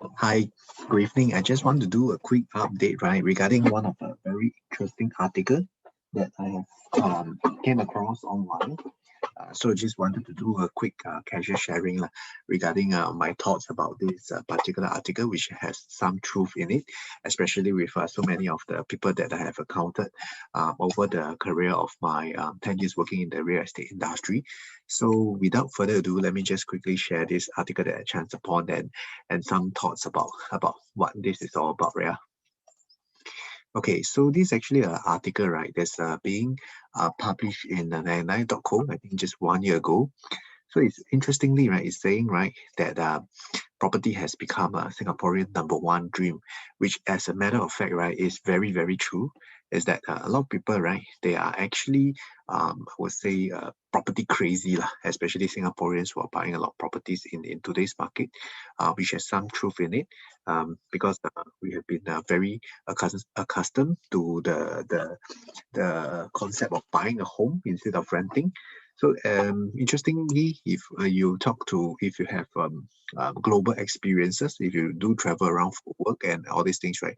Hi, good evening. I just want to do a quick update, right, regarding one of a very interesting article that I have came across online. So just wanted to do a quick casual sharing regarding my thoughts about this particular article, which has some truth in it, especially with so many of the people that I have encountered over the career of my 10 years working in the real estate industry. So without further ado, let me just quickly share this article that I chanced upon and some thoughts about what this is all about, yeah. Okay, so this is actually an article, right, that's being published in 99.co, I think just 1 year ago. So it's interestingly, right, it's saying, right, that property has become a Singaporean number one dream, which as a matter of fact, right, is very, very true. Is that a lot of people, right, they are actually, I would say, property crazy, lah, especially Singaporeans who are buying a lot of properties in today's market, which has some truth in it, because we have been very accustomed to the concept of buying a home instead of renting. So interestingly, if you have global experiences, if you do travel around for work and all these things, right,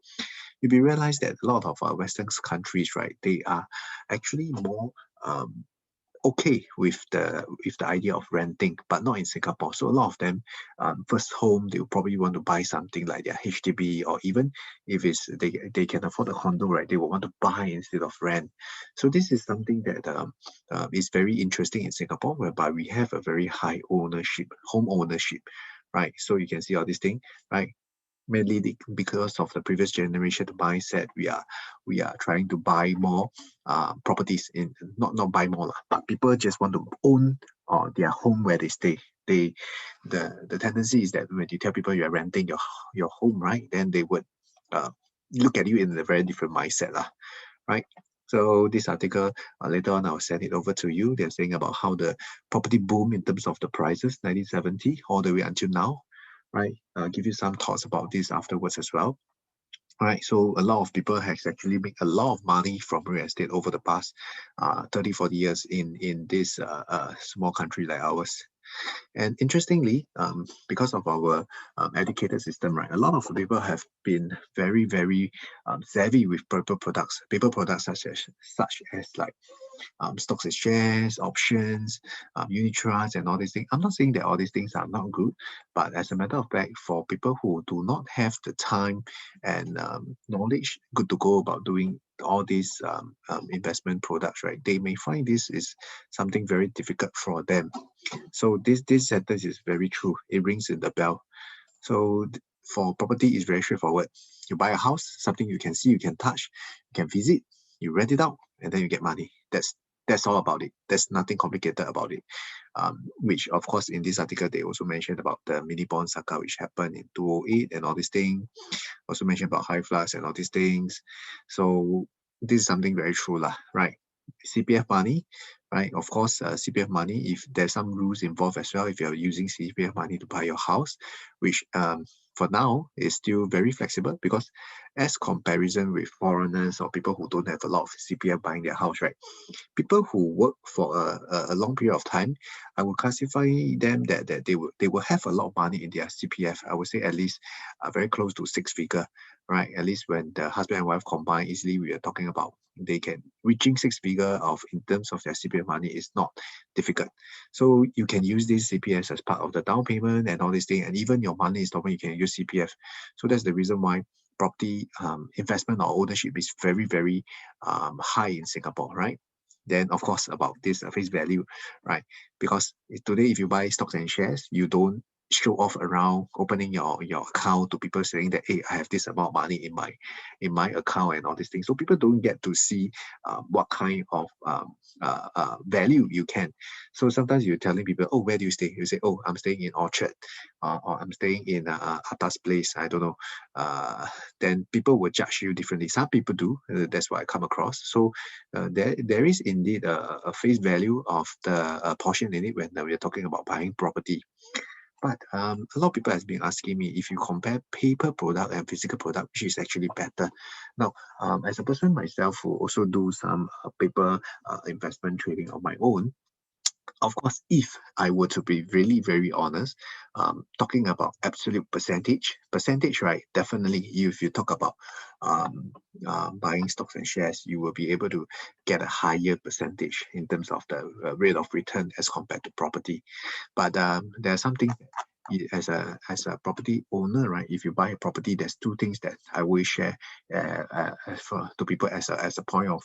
you'll be realize that a lot of our Western countries, right, they are actually more um, okay with the idea of renting, but not in Singapore. So a lot of them, first home, they'll probably want to buy something like their HDB, or even if it's they can afford a condo, right, they will want to buy instead of rent. So this is something that is very interesting in Singapore, whereby we have a very high ownership, home ownership, right? So you can see all these things, right? Mainly because of the previous generation mindset, we are trying to buy more properties in not buy more lah, but people just want to own their home where they stay. The tendency is that when you tell people you are renting your home, right, then they would uh, look at you in a very different mindset lah, right? So this article, later on I'll send it over to you. They're saying about how the property boom in terms of the prices, 1970 all the way until now, right? Give you some thoughts about this afterwards as well. All right, so a lot of people has actually made a lot of money from real estate over the past 30, 40 years in this small country like ours. And interestingly, because of our educated system, right, a lot of people have been very, very savvy with paper products such as like stocks and shares, options, unit trusts, and all these things. I'm not saying that all these things are not good, but as a matter of fact, for people who do not have the time and knowledge, good to go about doing all these investment products, right? They may find this is something very difficult for them. So this sentence is very true. It rings in the bell. So for property, it's very straightforward. You buy a house, something you can see, you can touch, you can visit, you rent it out, and then you get money. That's all about it. There's nothing complicated about it. Which of course in this article they also mentioned about the mini bond saga which happened in 2008 and all these things. Also mentioned about high floods and all these things. So this is something very true lah, right? CPF money, right? Of course, CPF money, if there's some rules involved as well, if you're using CPF money to buy your house, which for now is still very flexible, because as comparison with foreigners or people who don't have a lot of CPF buying their house, right? People who work for a long period of time, I would classify them that they will have a lot of money in their CPF. I would say at least very close to six figure, right? At least when the husband and wife combine, easily we are talking about they can reaching six figure of in terms of their CPF money is not difficult. So you can use this CPF as part of the down payment and all these things, and even your money installment you can use CPF. So that's the reason why property investment or ownership is very, very high in Singapore, right? Then of course about this face value, right? Because today if you buy stocks and shares, you don't show off around opening your account to people saying that, hey, I have this amount of money in my account and all these things. So people don't get to see what kind of value you can. So sometimes you're telling people, oh, where do you stay? You say, oh, I'm staying in Orchard, or I'm staying in Atas place, I don't know. Then people will judge you differently. Some people do. That's what I come across. So there is indeed a face value of the portion in it when we are talking about buying property. But a lot of people has been asking me, if you compare paper product and physical product, which is actually better. Now, as a person myself who also do some paper investment trading on my own, Of course, if I were to be really very honest, talking about absolute percentage, right? Definitely, if you talk about um, buying stocks and shares, you will be able to get a higher percentage in terms of the rate of return as compared to property. But there are some things as a property owner, right? If you buy a property, there's two things that I will share to people as a point of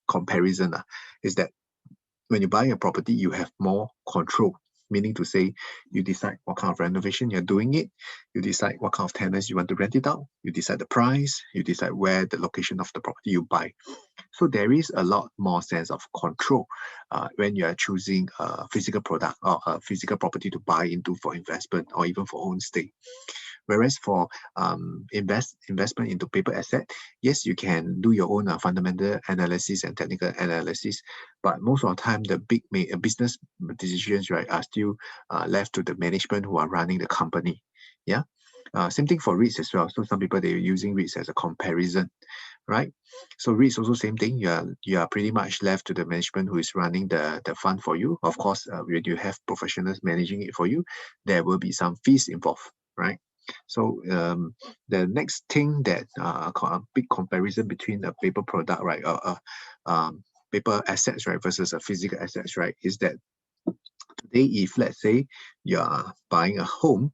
comparison. Is that when you buy a property, you have more control. Meaning to say, you decide what kind of renovation you're doing it, you decide what kind of tenants you want to rent it out, you decide the price, you decide where the location of the property you buy. So there is a lot more sense of control when you are choosing a physical product or a physical property to buy into for investment or even for own stay. Whereas for investment into paper asset, yes, you can do your own fundamental analysis and technical analysis, but most of the time the big business decisions, right, are still left to the management who are running the company. Yeah. Same thing for REITs as well. So some people, they're using REITs as a comparison, right? So REITs also same thing. You are pretty much left to the management who is running the fund for you. Of course, when you have professionals managing it for you, there will be some fees involved, right? So the next thing that a big comparison between a paper product, right, paper assets, right, versus a physical assets, right, is that today, if let's say you are buying a home,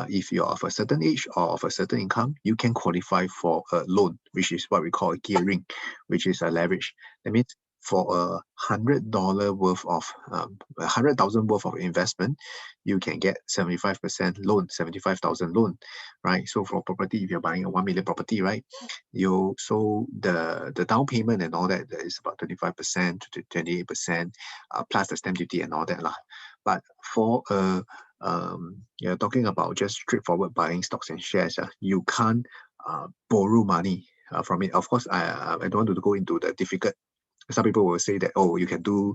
if you're of a certain age or of a certain income, you can qualify for a loan, which is what we call a gearing, which is a leverage. That means for $100 worth of 100,000 worth of investment, you can get 75% loan, 75,000 loan, right? So for property, if you're buying a 1 million property, right, the down payment and all that is about 25% to 28%, plus the stamp duty and all that lah. But for you're talking about just straightforward buying stocks and shares, you can't borrow money from it. Of course, I don't want to go into the difficult. Some people will say that, oh, you can do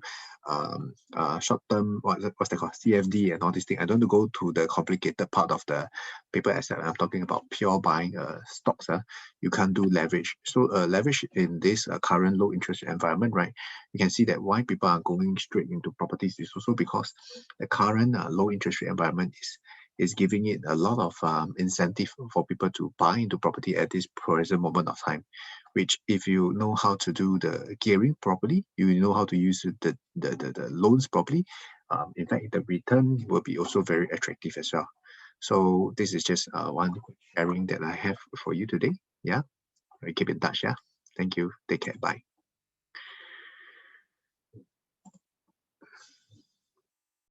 short-term, what's that called, CFD and all these things. I don't want to go to the complicated part of the paper asset. I'm talking about pure buying stocks. You can't do leverage. So leverage in this current low interest environment, right? You can see that why people are going straight into properties is also because the current low interest rate environment is giving it a lot of incentive for people to buy into property at this present moment of time, which if you know how to do the gearing properly, you know how to use the loans properly, in fact, the return will be also very attractive as well. So this is just one quick sharing that I have for you today. Yeah, we keep in touch. Yeah, thank you. Take care. Bye.